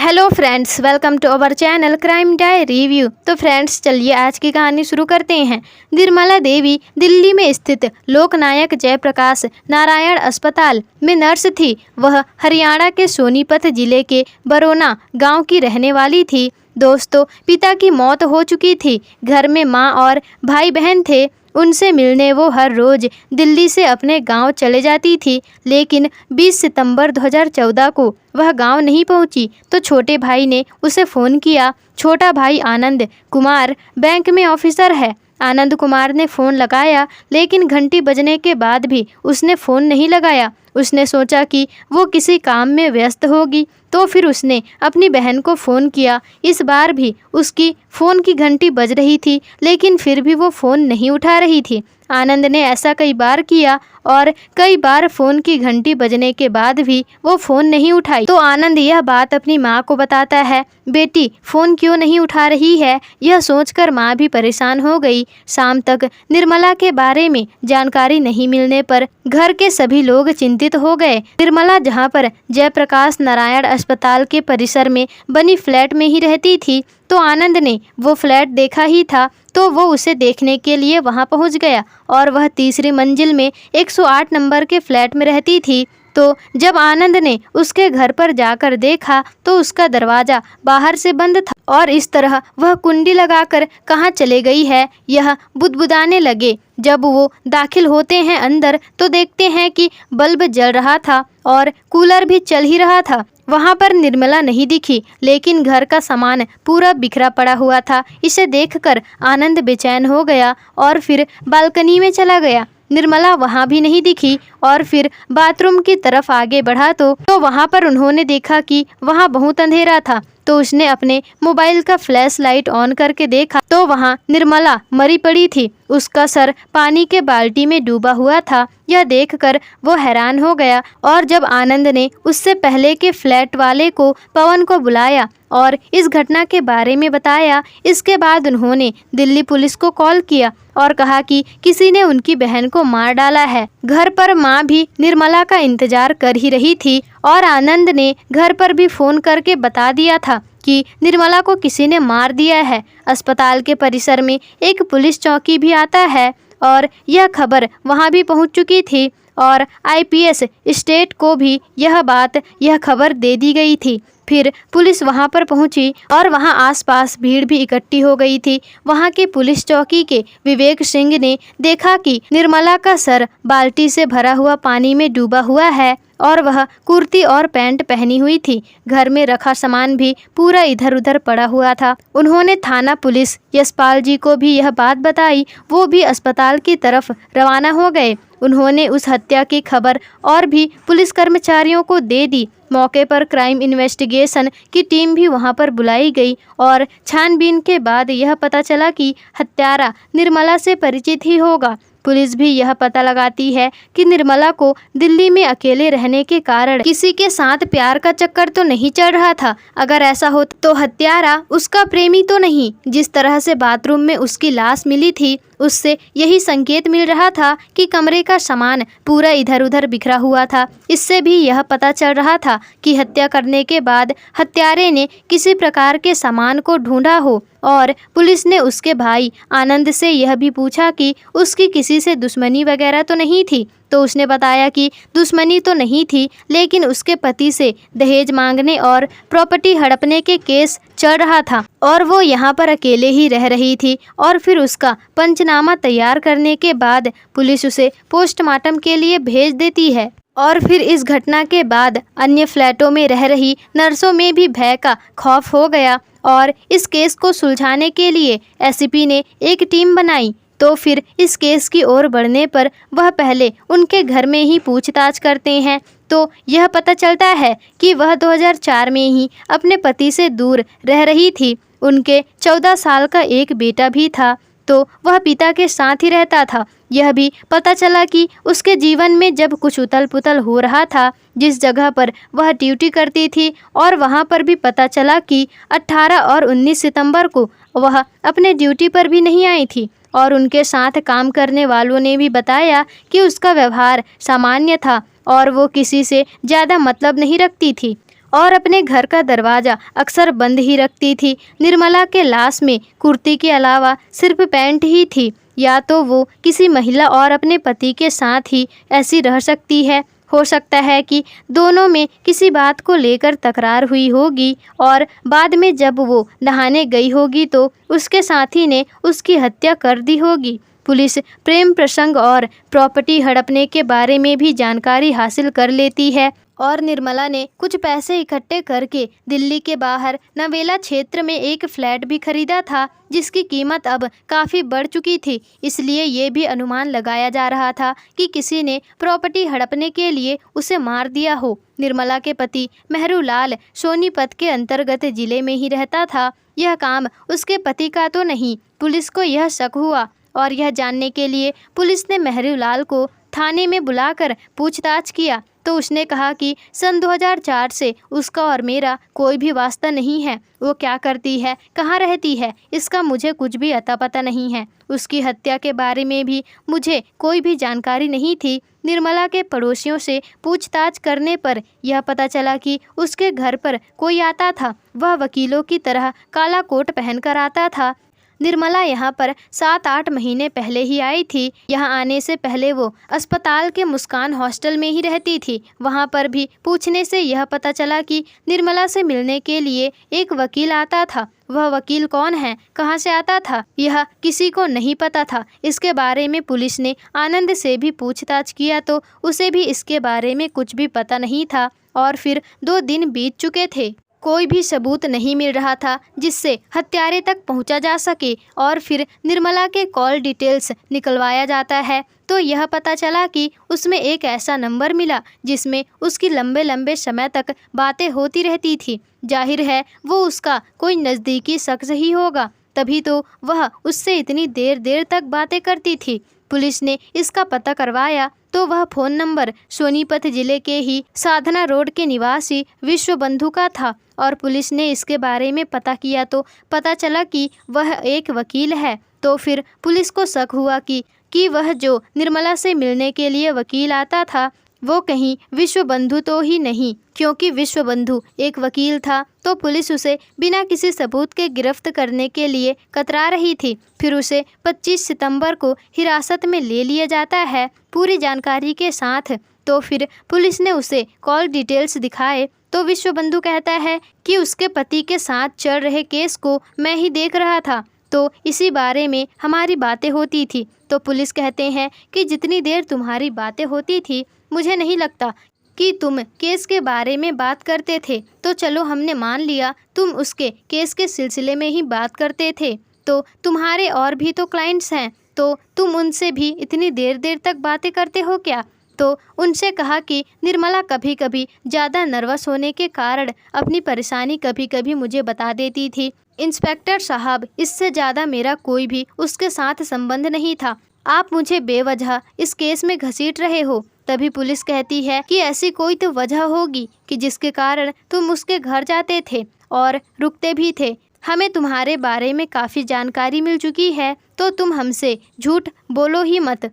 Hello friends, welcome to our channel crime diary review. तो friends, चलिए आज की कहानी शुरू करते हैं। निर्मला देवी दिल्ली में स्थित लोकनायक जयप्रकाश नारायण अस्पताल में नर्स थी। वह हरियाणा के सोनीपत जिले के बरोना गांव की रहने वाली थी। दोस्तों, पिता की मौत हो चुकी थी। घर में माँ और भाई बहन थे। उनसे मिलने वो हर रोज़ दिल्ली से अपने गांव चले जाती थी, लेकिन 20 सितंबर 2014 को वह गांव नहीं पहुंची तो छोटे भाई ने उसे फ़ोन किया। छोटा भाई आनंद कुमार बैंक में ऑफिसर है। आनंद कुमार ने फ़ोन लगाया, लेकिन घंटी बजने के बाद भी उसने फ़ोन नहीं लगाया। उसने सोचा कि वो किसी काम में व्यस्त होगी, तो फिर उसने अपनी बहन को फ़ोन किया। इस बार भी उसकी फ़ोन की घंटी बज रही थी, लेकिन फिर भी वो फ़ोन नहीं उठा रही थी। आनंद ने ऐसा कई बार किया और कई बार फ़ोन की घंटी बजने के बाद भी वो फ़ोन नहीं उठाई। तो आनंद यह बात अपनी माँ को बताता है। बेटी फ़ोन क्यों नहीं उठा रही है, यह सोचकर माँ भी परेशान हो गई। शाम तक निर्मला के बारे में जानकारी नहीं मिलने पर घर के सभी लोग चिंतित हो गए। निर्मला जहाँ पर जयप्रकाश नारायण अस्पताल के परिसर में बनी फ्लैट में ही रहती थी, तो आनंद ने वो फ्लैट देखा ही था, तो वो उसे देखने के लिए वहां पहुंच गया और वह तीसरी मंजिल में 108 नंबर के फ्लैट में रहती थी। तो जब आनंद ने उसके घर पर जाकर देखा तो उसका दरवाज़ा बाहर से बंद था और इस तरह वह कुंडी लगाकर कहाँ चले गई है, यह बुदबुदाने लगे। जब वो दाखिल होते हैं अंदर तो देखते हैं कि बल्ब जल रहा था और कूलर भी चल ही रहा था। वहाँ पर निर्मला नहीं दिखी, लेकिन घर का सामान पूरा बिखरा पड़ा हुआ था। इसे देखकर आनंद बेचैन हो गया और फिर बालकनी में चला गया। निर्मला वहाँ भी नहीं दिखी और फिर बाथरूम की तरफ आगे बढ़ा तो वहाँ पर उन्होंने देखा कि वहाँ बहुत अंधेरा था। तो उसने अपने मोबाइल का फ्लैश लाइट ऑन करके देखा तो वहाँ निर्मला मरी पड़ी थी। उसका सर पानी के बाल्टी में डूबा हुआ था। यह देखकर वो हैरान हो गया और जब आनंद ने उससे पहले के फ्लैट वाले को पवन को बुलाया और इस घटना के बारे में बताया, इसके बाद उन्होंने दिल्ली पुलिस को कॉल किया और कहा कि किसी ने उनकी बहन को मार डाला है। घर पर माँ भी निर्मला का इंतजार कर ही रही थी और आनंद ने घर पर भी फ़ोन करके बता दिया था कि निर्मला को किसी ने मार दिया है। अस्पताल के परिसर में एक पुलिस चौकी भी आता है और यह खबर वहां भी पहुंच चुकी थी और आईपीएस स्टेट को भी यह खबर दे दी गई थी। फिर पुलिस वहां पर पहुंची और वहां आसपास भीड़ भी इकट्ठी हो गई थी। वहां के पुलिस चौकी के विवेक सिंह ने देखा कि निर्मला का सर बाल्टी से भरा हुआ पानी में डूबा हुआ है और वह कुर्ती और पैंट पहनी हुई थी। घर में रखा सामान भी पूरा इधर उधर पड़ा हुआ था। उन्होंने थाना पुलिस यशपाल जी को भी यह बात बताई। वो भी अस्पताल की तरफ रवाना हो गए। उन्होंने उस हत्या की खबर और भी पुलिस कर्मचारियों को दे दी। मौके पर क्राइम इन्वेस्टिगेशन की टीम भी वहां पर बुलाई गई और छानबीन के बाद यह पता चला कि हत्यारा निर्मला से परिचित ही होगा। पुलिस भी यह पता लगाती है कि निर्मला को दिल्ली में अकेले रहने के कारण किसी के साथ प्यार का चक्कर तो नहीं चल रहा था। अगर ऐसा हो तो हत्यारा उसका प्रेमी तो नहीं। जिस तरह से बाथरूम में उसकी लाश मिली थी, उससे यही संकेत मिल रहा था कि कमरे का सामान पूरा इधर उधर बिखरा हुआ था। इससे भी यह पता चल रहा था कि हत्या करने के बाद हत्यारे ने किसी प्रकार के सामान को ढूंढा हो। और पुलिस ने उसके भाई आनंद से यह भी पूछा कि उसकी किसी से दुश्मनी वगैरह तो नहीं थी, तो उसने बताया कि दुश्मनी तो नहीं थी, लेकिन उसके पति से दहेज मांगने और प्रॉपर्टी हड़पने के केस चल रहा था और वो यहाँ पर अकेले ही रह रही थी। और फिर उसका पंचनामा तैयार करने के बाद पुलिस उसे पोस्टमार्टम के लिए भेज देती है। और फिर इस घटना के बाद अन्य फ्लैटों में रह रही नर्सों में भी भय का खौफ हो गया और इस केस को सुलझाने के लिए एसीपी ने एक टीम बनाई। तो फिर इस केस की ओर बढ़ने पर वह पहले उनके घर में ही पूछताछ करते हैं। तो यह पता चलता है कि वह 2004 में ही अपने पति से दूर रह रही थी। उनके 14 साल का एक बेटा भी था, तो वह पिता के साथ ही रहता था। यह भी पता चला कि उसके जीवन में जब कुछ उथल पुथल हो रहा था, जिस जगह पर वह ड्यूटी करती थी, और वहां पर भी पता चला कि 18 और 19 सितंबर को वह अपने ड्यूटी पर भी नहीं आई थी। और उनके साथ काम करने वालों ने भी बताया कि उसका व्यवहार सामान्य था और वो किसी से ज़्यादा मतलब नहीं रखती थी। और अपने घर का दरवाज़ा अक्सर बंद ही रखती थी। निर्मला के लाश में कुर्ती के अलावा सिर्फ पैंट ही थी। या तो वो किसी महिला और अपने पति के साथ ही ऐसी रह सकती है। हो सकता है कि दोनों में किसी बात को लेकर तकरार हुई होगी और बाद में जब वो नहाने गई होगी तो उसके साथी ने उसकी हत्या कर दी होगी। पुलिस प्रेम प्रसंग और प्रॉपर्टी हड़पने के बारे में भी जानकारी हासिल कर लेती है और निर्मला ने कुछ पैसे इकट्ठे करके दिल्ली के बाहर नवेला क्षेत्र में एक फ्लैट भी खरीदा था, जिसकी कीमत अब काफ़ी बढ़ चुकी थी। इसलिए ये भी अनुमान लगाया जा रहा था कि किसी ने प्रॉपर्टी हड़पने के लिए उसे मार दिया हो। निर्मला के पति मेहरूलाल सोनीपत के अंतर्गत जिले में ही रहता था। यह काम उसके पति का तो नहीं, पुलिस को यह शक हुआ और यह जानने के लिए पुलिस ने मेहरूलाल को थाने में बुलाकर पूछताछ किया तो उसने कहा कि सन 2004 से उसका और मेरा कोई भी वास्ता नहीं है। वो क्या करती है, कहाँ रहती है, इसका मुझे कुछ भी अता पता नहीं है। उसकी हत्या के बारे में भी मुझे कोई भी जानकारी नहीं थी। निर्मला के पड़ोसियों से पूछताछ करने पर यह पता चला कि उसके घर पर कोई आता था। वह वकीलों की तरह काला कोट पहनकर आता था। निर्मला यहाँ पर 7-8 महीने पहले ही आई थी। यहाँ आने से पहले वो अस्पताल के मुस्कान हॉस्टल में ही रहती थी। वहाँ पर भी पूछने से यह पता चला कि निर्मला से मिलने के लिए एक वकील आता था। वह वकील कौन है, कहाँ से आता था, यह किसी को नहीं पता था। इसके बारे में पुलिस ने आनंद से भी पूछताछ किया तो उसे भी इसके बारे में कुछ भी पता नहीं था। और फिर 2 दिन बीत चुके थे, कोई भी सबूत नहीं मिल रहा था जिससे हत्यारे तक पहुंचा जा सके। और फिर निर्मला के कॉल डिटेल्स निकलवाया जाता है तो यह पता चला कि उसमें एक ऐसा नंबर मिला जिसमें उसकी लंबे लंबे समय तक बातें होती रहती थी। जाहिर है वो उसका कोई नज़दीकी शख्स ही होगा, तभी तो वह उससे इतनी देर देर तक बातें करती थी। पुलिस ने इसका पता करवाया तो वह फ़ोन नंबर सोनीपत जिले के ही साधना रोड के निवासी विश्व बंधु का था। और पुलिस ने इसके बारे में पता किया तो पता चला कि वह एक वकील है। तो फिर पुलिस को शक हुआ कि वह जो निर्मला से मिलने के लिए वकील आता था वो कहीं विश्व बंधु तो ही नहीं। क्योंकि विश्व बंधु एक वकील था तो पुलिस उसे बिना किसी सबूत के गिरफ्त करने के लिए कतरा रही थी। फिर उसे 25 सितंबर को हिरासत में ले लिया जाता है पूरी जानकारी के साथ। तो फिर पुलिस ने उसे कॉल डिटेल्स दिखाए तो विश्व बंधु कहता है कि उसके पति के साथ चल रहे केस को मैं ही देख रहा था, तो इसी बारे में हमारी बातें होती थी। तो पुलिस कहते हैं कि जितनी देर तुम्हारी बातें होती थी मुझे नहीं लगता कि तुम केस के बारे में बात करते थे। तो चलो हमने मान लिया तुम उसके केस के सिलसिले में ही बात करते थे, तो तुम्हारे और भी तो क्लाइंट्स हैं, तो तुम उनसे भी इतनी देर देर तक बातें करते हो क्या। तो उनसे कहा कि निर्मला कभी कभी ज़्यादा नर्वस होने के कारण अपनी परेशानी कभी कभी मुझे बता देती थी। इंस्पेक्टर साहब, इससे ज़्यादा मेरा कोई भी उसके साथ संबंध नहीं था। आप मुझे बेवजह इस केस में घसीट रहे हो। तभी पुलिस कहती है कि ऐसी कोई तो वजह होगी कि जिसके कारण तुम उसके घर जाते थे और रुकते भी थे। हमें तुम्हारे बारे में काफ़ी जानकारी मिल चुकी है, तो तुम हमसे झूठ बोलो ही मत।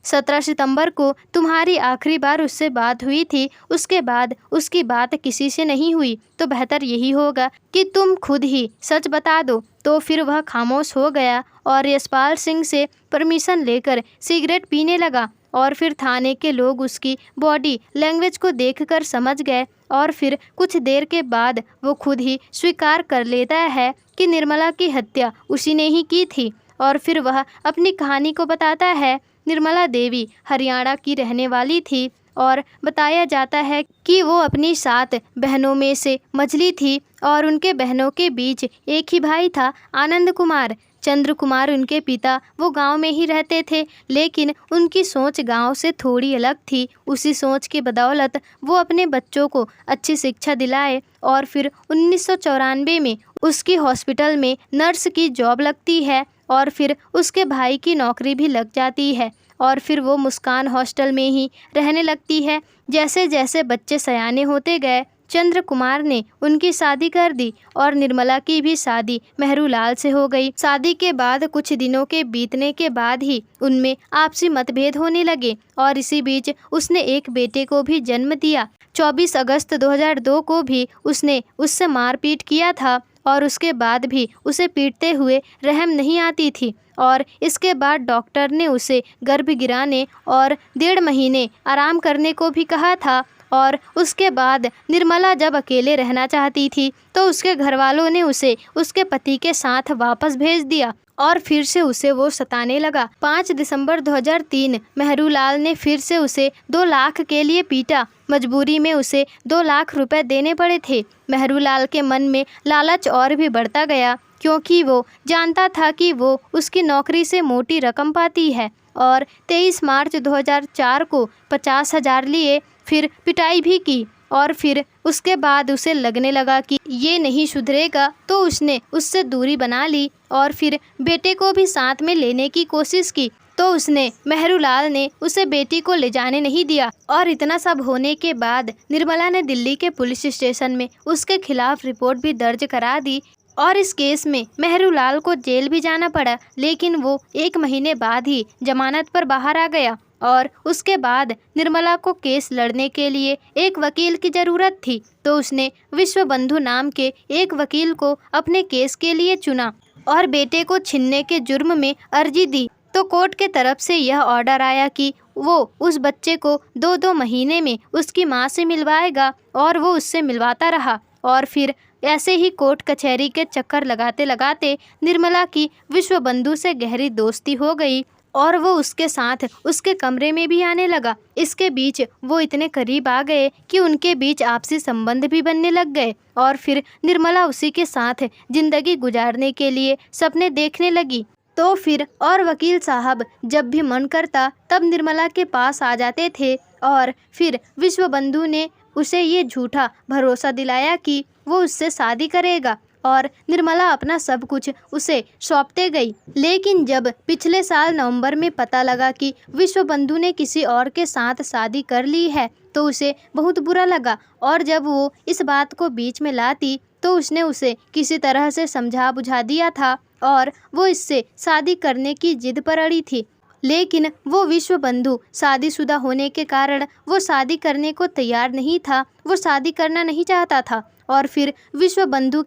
17 सितंबर को तुम्हारी आखिरी बार उससे बात हुई थी, उसके बाद उसकी बात किसी से नहीं हुई, तो बेहतर यही होगा कि तुम खुद ही सच बता दो। तो फिर वह खामोश हो गया और यशपाल सिंह से परमिशन लेकर सिगरेट पीने लगा। और फिर थाने के लोग उसकी बॉडी लैंग्वेज को देखकर समझ गए और फिर कुछ देर के बाद वो खुद ही स्वीकार कर लेता है कि निर्मला की हत्या उसी ने ही की थी। और फिर वह अपनी कहानी को बताता है। निर्मला देवी हरियाणा की रहने वाली थी और बताया जाता है कि वो अपनी 7 बहनों में से मझली थी और उनके बहनों के बीच एक ही भाई था, आनंद कुमार। चंद्र कुमार उनके पिता वो गांव में ही रहते थे, लेकिन उनकी सोच गांव से थोड़ी अलग थी। उसी सोच की बदौलत वो अपने बच्चों को अच्छी शिक्षा दिलाए और फिर 1994 में उसकी हॉस्पिटल में नर्स की जॉब लगती है और फिर उसके भाई की नौकरी भी लग जाती है और फिर वो मुस्कान हॉस्टल में ही रहने लगती है। जैसे जैसे बच्चे सयाने होते गए, चंद्र कुमार ने उनकी शादी कर दी और निर्मला की भी शादी मेहरूलाल से हो गई। शादी के बाद कुछ दिनों के बीतने के बाद ही उनमें आपसी मतभेद होने लगे और इसी बीच उसने एक बेटे को भी जन्म दिया। 24 अगस्त 2002 को भी उसने उससे मारपीट किया था और उसके बाद भी उसे पीटते हुए रहम नहीं आती थी। और इसके बाद डॉक्टर ने उसे गर्भ गिराने और 1.5 महीने आराम करने को भी कहा था। और उसके बाद निर्मला जब अकेले रहना चाहती थी तो उसके घर वालों ने उसे उसके पति के साथ वापस भेज दिया और फिर से उसे वो सताने लगा। 5 दिसंबर 2003 मेहरूलाल ने फिर से उसे 2 लाख के लिए पीटा। मजबूरी में उसे 2 लाख रुपए देने पड़े थे। मेहरूलाल के मन में लालच और भी बढ़ता गया क्योंकि वो जानता था कि वो उसकी नौकरी से मोटी रकम पाती है। और 23 मार्च 2004 को 50,000 लिए, फिर पिटाई भी की और फिर उसके बाद उसे लगने लगा कि ये नहीं सुधरेगा तो उसने उससे दूरी बना ली और फिर बेटे को भी साथ में लेने की कोशिश की। तो उसने मेहरूलाल ने उसे बेटी को ले जाने नहीं दिया। और इतना सब होने के बाद निर्मला ने दिल्ली के पुलिस स्टेशन में उसके खिलाफ रिपोर्ट भी दर्ज करा दी और इस केस में मेहरूलाल को जेल भी जाना पड़ा, लेकिन वो 1 महीने बाद ही जमानत पर बाहर आ गया। और उसके बाद निर्मला को केस लड़ने के लिए एक वकील की ज़रूरत थी तो उसने विश्वबंधु नाम के एक वकील को अपने केस के लिए चुना और बेटे को छीनने के जुर्म में अर्जी दी। तो कोर्ट के तरफ से यह ऑर्डर आया कि वो उस बच्चे को 2-2 महीने में उसकी मां से मिलवाएगा और वो उससे मिलवाता रहा। और फिर ऐसे ही कोर्ट कचहरी के चक्कर लगाते लगाते निर्मला की विश्वबंधु से गहरी दोस्ती हो गई और वो उसके साथ उसके कमरे में भी आने लगा। इसके बीच वो इतने करीब आ गए कि उनके बीच आपसी संबंध भी बनने लग गए और फिर निर्मला उसी के साथ जिंदगी गुजारने के लिए सपने देखने लगी। तो फिर और वकील साहब जब भी मन करता तब निर्मला के पास आ जाते थे और फिर विश्वबंधु ने उसे ये झूठा भरोसा दिलाया कि वो उससे शादी करेगा और निर्मला अपना सब कुछ उसे सौंपते गई। लेकिन जब पिछले साल नवंबर में पता लगा कि विश्वबंधु ने किसी और के साथ शादी कर ली है तो उसे बहुत बुरा लगा और जब वो इस बात को बीच में लाती तो उसने उसे किसी तरह से समझा बुझा दिया था और वो इससे शादी करने की जिद पर अड़ी थी। लेकिन वो विश्वबंधु शादीशुदा होने के कारण वो शादी करने को तैयार नहीं था, वो शादी करना नहीं चाहता था। और फिर विश्वबंधु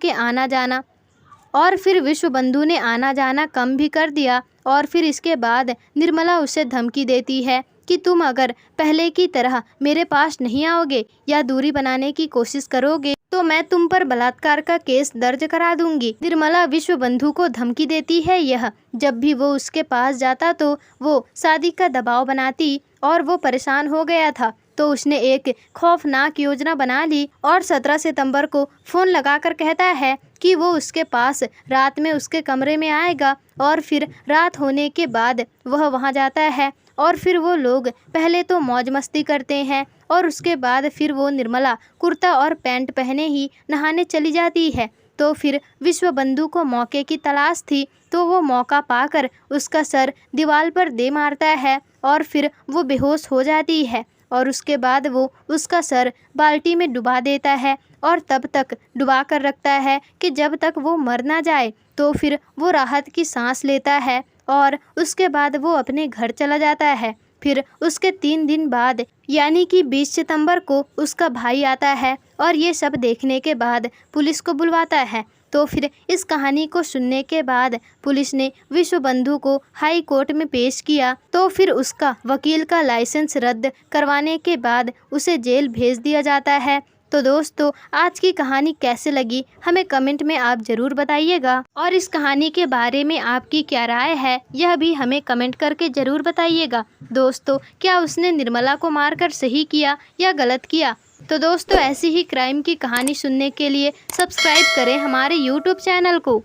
ने आना जाना कम भी कर दिया। और फिर इसके बाद निर्मला उसे धमकी देती है कि तुम अगर पहले की तरह मेरे पास नहीं आओगे या दूरी बनाने की कोशिश करोगे तो मैं तुम पर बलात्कार का केस दर्ज करा दूंगी। निर्मला विश्वबंधु को धमकी देती है यह। जब भी वो उसके पास जाता तो वो शादी का दबाव बनाती और वो परेशान हो गया था तो उसने एक खौफनाक योजना बना ली और 17 सितंबर को फ़ोन लगाकर कहता है कि वो उसके पास रात में उसके कमरे में आएगा और फिर रात होने के बाद वह वहाँ जाता है और फिर वो लोग पहले तो मौज मस्ती करते हैं और उसके बाद फिर वो निर्मला कुर्ता और पैंट पहने ही नहाने चली जाती है। तो फिर विश्वबंधु को मौके की तलाश थी तो वो मौका पाकर उसका सर दीवार पर दे मारता है और फिर वो बेहोश हो जाती है और उसके बाद वो उसका सर बाल्टी में डुबा देता है और तब तक डुबा कर रखता है कि जब तक वो मर ना जाए। तो फिर वो राहत की सांस लेता है और उसके बाद वो अपने घर चला जाता है। फिर उसके 3 दिन बाद यानी कि 20 सितंबर को उसका भाई आता है और ये सब देखने के बाद पुलिस को बुलवाता है। तो फिर इस कहानी को सुनने के बाद पुलिस ने विश्वबंधु को हाई कोर्ट में पेश किया। तो फिर उसका वकील का लाइसेंस रद्द करवाने के बाद उसे जेल भेज दिया जाता है। तो दोस्तों आज की कहानी कैसे लगी हमें कमेंट में आप ज़रूर बताइएगा और इस कहानी के बारे में आपकी क्या राय है यह भी हमें कमेंट करके ज़रूर बताइएगा। दोस्तों क्या उसने निर्मला को मारकर सही किया या गलत किया? तो दोस्तों ऐसी ही क्राइम की कहानी सुनने के लिए सब्सक्राइब करें हमारे YouTube चैनल को।